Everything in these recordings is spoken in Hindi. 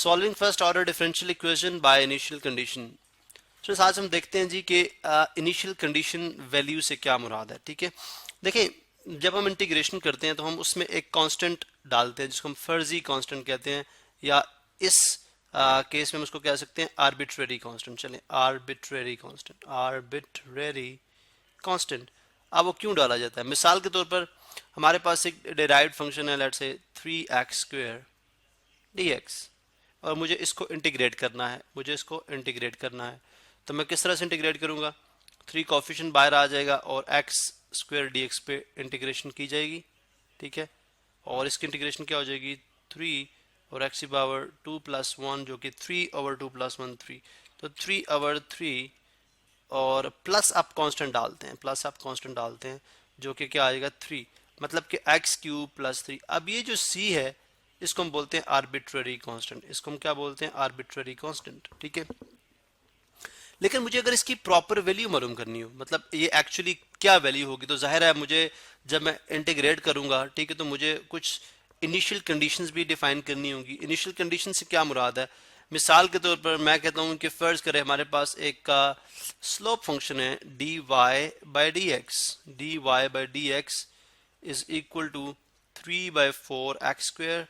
Solving first order differential equation by initial condition. तो आज हम देखते हैं जी कि इनिशियल कंडीशन वैल्यू से क्या मुराद है। ठीक है, देखिए जब हम इंटीग्रेशन करते हैं तो हम उसमें एक कांस्टेंट डालते हैं जिसको हम फर्जी कांस्टेंट कहते हैं, या इस केस में हम उसको कह सकते हैं आर्बिट्रेरी कांस्टेंट। चलें, आर्बिट्रेरी कांस्टेंट, आर्बिट्रेरी कांस्टेंट। अब वो क्यों डाला जाता है? मिसाल के तौर पर हमारे पास एक डिराइव्ड फंक्शन है, लेट्स से 3x² dx, और मुझे इसको इंटीग्रेट करना है, तो मैं किस तरह से इंटीग्रेट करूंगा? 3 कोफिशिएंट बाहर आ जाएगा और x² dx पे इंटीग्रेशन की जाएगी। ठीक है, और इसकी इंटीग्रेशन क्या हो जाएगी? 3 और x⁻2 + 1 जो कि 3/2 + 1 3, तो 3/3 और प्लस आप कांस्टेंट डालते हैं जो कि क्या आएगा 3, मतलब कि x³ + 3। अब ये जो c है इसको हम बोलते हैं आर्बिट्रेरी कांस्टेंट, इसको हम क्या बोलते हैं? Arbitrary constant. ठीक है, लेकिन मुझे अगर इसकी प्रॉपर वैल्यू मालूम करनी हो, मतलब ये एक्चुअली क्या वैल्यू होगी, तो जाहिर है मुझे जब मैं इंटीग्रेट करूंगा, ठीक है, तो मुझे कुछ इनिशियल कंडीशंस भी डिफाइन करनी होंगी। इनिशियल कंडीशन से क्या मुराद है? मिसाल के तौर पर मैं कहता हूं कि फर्ज करें हमारे पास एक स्लोप फंक्शन है dy/dx is equal to 3/4x²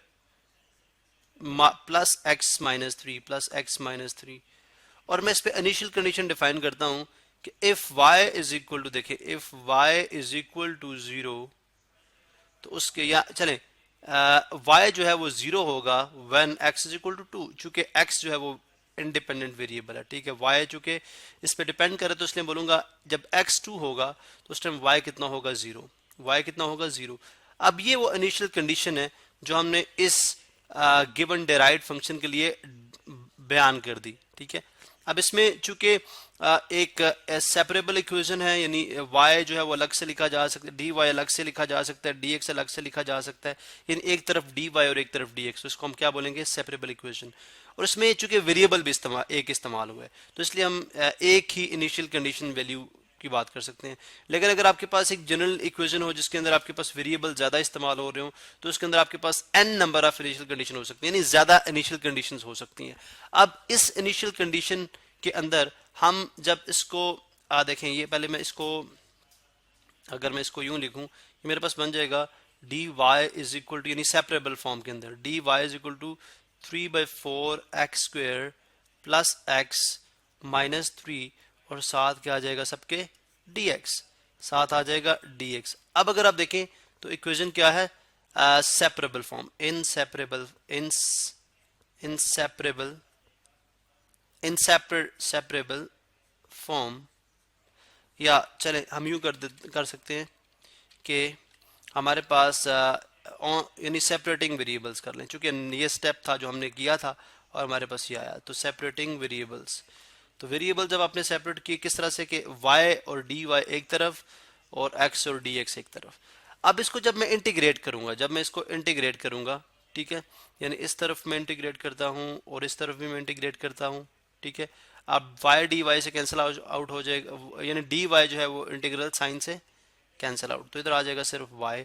plus x-3 और मैं इस पे इनिशियल कंडीशन डिफाइन करता हूं कि if y is equal to, देखिए if y is equal to 0, तो उसके या चलें y जो है वो 0 होगा when x is equal to 2, चूंकि x जो है वो इंडिपेंडेंट वेरिएबल है। ठीक है, y चूंकि इस पे डिपेंड करे तो इसलिए बोलूंगा जब x 2 होगा तो उस टाइम y कितना होगा? 0। अब ये वो इनिशियल कंडीशन है जो हमने इस गिवन डेराइव्ड फंक्शन के लिए बयान कर दी। ठीक है, अब इसमें चूंकि एक सेपरेबल इक्वेशन है, यानी y जो है वो अलग से लिखा जा सकता है, dy अलग से लिखा जा सकता है, dx अलग से लिखा जा सकता है, यानी एक तरफ dy और एक तरफ dx, तो इसको हम क्या बोलेंगे? Separable equation. और इसमें चूंकि वेरिएबल भी इस्तेमाल हुआ है तो इसलिए हम एक ही इनिशियल कंडीशन वैल्यू की बात कर सकते हैं। लेकिन अगर आपके पास एक जनरल इक्वेशन हो जिसके अंदर आपके पास वेरिएबल ज्यादा इस्तेमाल हो रहे हो, तो उसके अंदर आपके पास n number of initial condition हो सकती है, यानी ज्यादा इनिशियल कंडीशंस हो सकती हैं। अब इस इनिशियल कंडीशन के अंदर हम जब इसको देखें, ये पहले मैं इसको, अगर मैं इसको यूं लिखूं, ये मेरे पास बन जाएगा dy इज इक्वल टू, यानी सेपरेबल फॉर्म के अंदर dy is equal to 3/4x² plus x-3 और साथ क्या आ जाएगा? सबके dx, साथ आ जाएगा dx। अब अगर आप देखें तो इक्वेशन क्या है? सेपरेबल फॉर्म, इनसेपरेबल फॉर्म, या चले हम यूं कर सकते हैं कि हमारे पास यानी सेपरेटिंग वेरिएबल्स कर लें, चूंकि ये स्टेप था जो हमने किया था और हमारे पास ये आया, तो सेपरेटिंग वेरिएबल्स। तो वेरिएबल जब आपने सेपरेट किए किस तरह से कि y और dy एक तरफ और x और dx एक तरफ। अब इसको जब मैं इंटीग्रेट करूंगा, ठीक है, यानी इस तरफ मैं इंटीग्रेट करता हूं और इस तरफ भी मैं इंटीग्रेट करता हूं। ठीक है, अब y dy से कैंसिल आउट हो जाएगा, यानी dy जो है वो इंटीग्रल साइन से कैंसिल आउट, तो इधर आ जाएगा सिर्फ y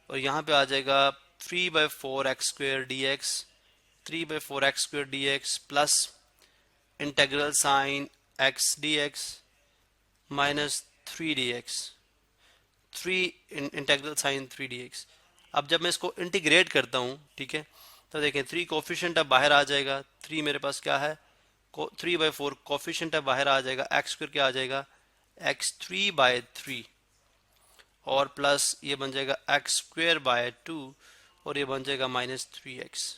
और यहाँ पे आ जाएगा 3/4x² dx plus integral sine x dx minus 3 integral sine 3 dx। अब जब मैं इसको इंटीग्रेट करता हूँ, ठीक है, तो देखें 3 कोफिशिएंट अब बाहर आ जाएगा, 3 मेरे पास क्या है? 3/4 कोफिशिएंट अब बाहर आ जाएगा, x² क्या आ जाएगा? x3/3 और प्लस ये बन जाएगा x²/2 और ये बन जाएगा -3x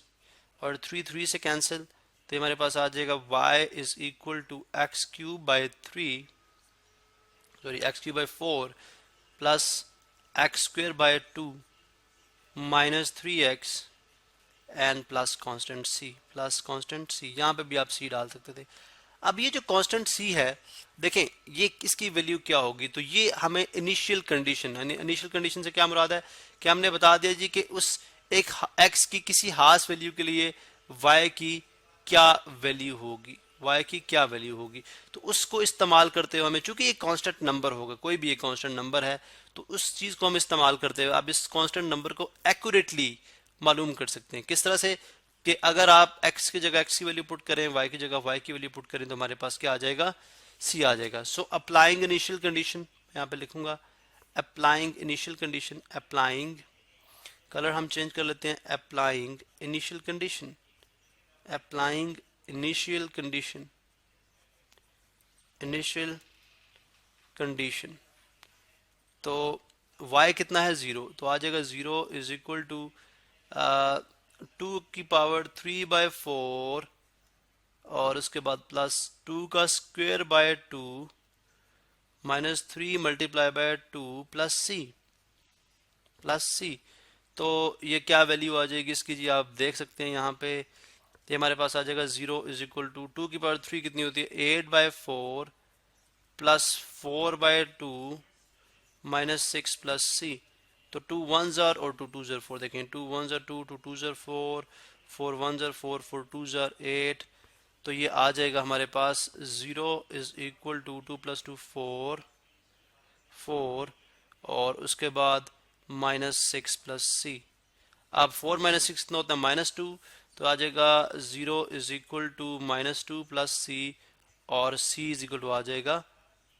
और 3 से कैंसिल, तो हमारे पास आ जाएगा y is equal to x3/4 plus x²/2 -3x and plus constant c, यहाँ पे भी आप c डाल सकते थे। अब ये जो कांस्टेंट c है, देखें ये इसकी वैल्यू क्या होगी, तो ये हमें इनिशियल कंडीशन से क्या मुराद है कि हमने बता दिया जी कि उस एक x की किसी खास वैल्यू के लिए y की क्या वैल्यू होगी, तो उसको इस्तेमाल करते हुए हमें, चूंकि एक कांस्टेंट नंबर होगा, कोई भी एक कांस्टेंट नंबर है, तो उस चीज को हम इस्तेमाल करते हुए अब इस कांस्टेंट नंबर को एक्यूरेटली मालूम कर सकते हैं। किस तरह से? कि अगर आप x की जगह x की वैल्यू पुट करें, y की जगह y की वैल्यू पुट करें, तो हमारे पास क्या आ जाएगा, c आ जाएगा। सो अप्लाइंग इनिशियल कंडीशन यहाँ पे लिखूंगा, applying initial condition, applying, colour हम चेंज कर लेते हैं, applying initial condition, applying initial condition, initial condition. तो y कितना है, 0, तो आ जाएगा 0 इज इक्वल टू 2 की पावर 3/4 और उसके बाद प्लस 2 का square by 2 minus 3 multiply by 2 plus C. तो ये क्या वैल्यू आ जाएगी इसकी जी, आप देख सकते हैं यहाँ पे, ये हमारे पास आ जाएगा 0 इज इक्वल टू 2 की पावर 3 कितनी होती है, 8/4 प्लस 4/2 माइनस 6 प्लस सी। तो 2 1s आर और 2 2s आर 4, देखें 2 1s are 2, 2 2s are 4, 4 1s are 4, 4 2s are 8। तो ये आ जाएगा हमारे पास 0 इज इक्वल टू 2 प्लस 2 4 4 और उसके बाद माइनस 6 प्लस सी। अब 4 माइनस 6 कितना होता है, -2, तो आ जाएगा 0 इज इक्वल टू -2 प्लस सी और c इज इक्वल टू आ जाएगा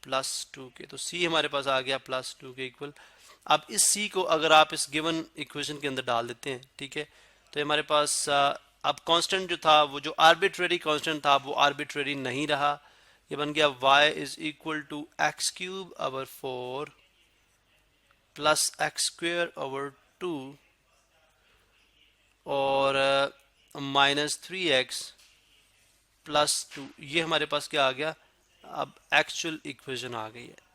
+2 के। तो c हमारे पास आ गया +2 के इक्वल। अब इस c को अगर आप इस गिवन इक्वेशन के अंदर डाल देते हैं, ठीक है, तो हमारे पास अब कांस्टेंट जो था, वो जो आर्बिट्रेरी कांस्टेंट था, वो आर्बिट्रेरी नहीं रहा, ये बन गया y is equal to x³ 4 plus x² 2 और -3x +2। ये हमारे पास क्या आ गया, अब एक्चुअल इक्वेशन आ गई है।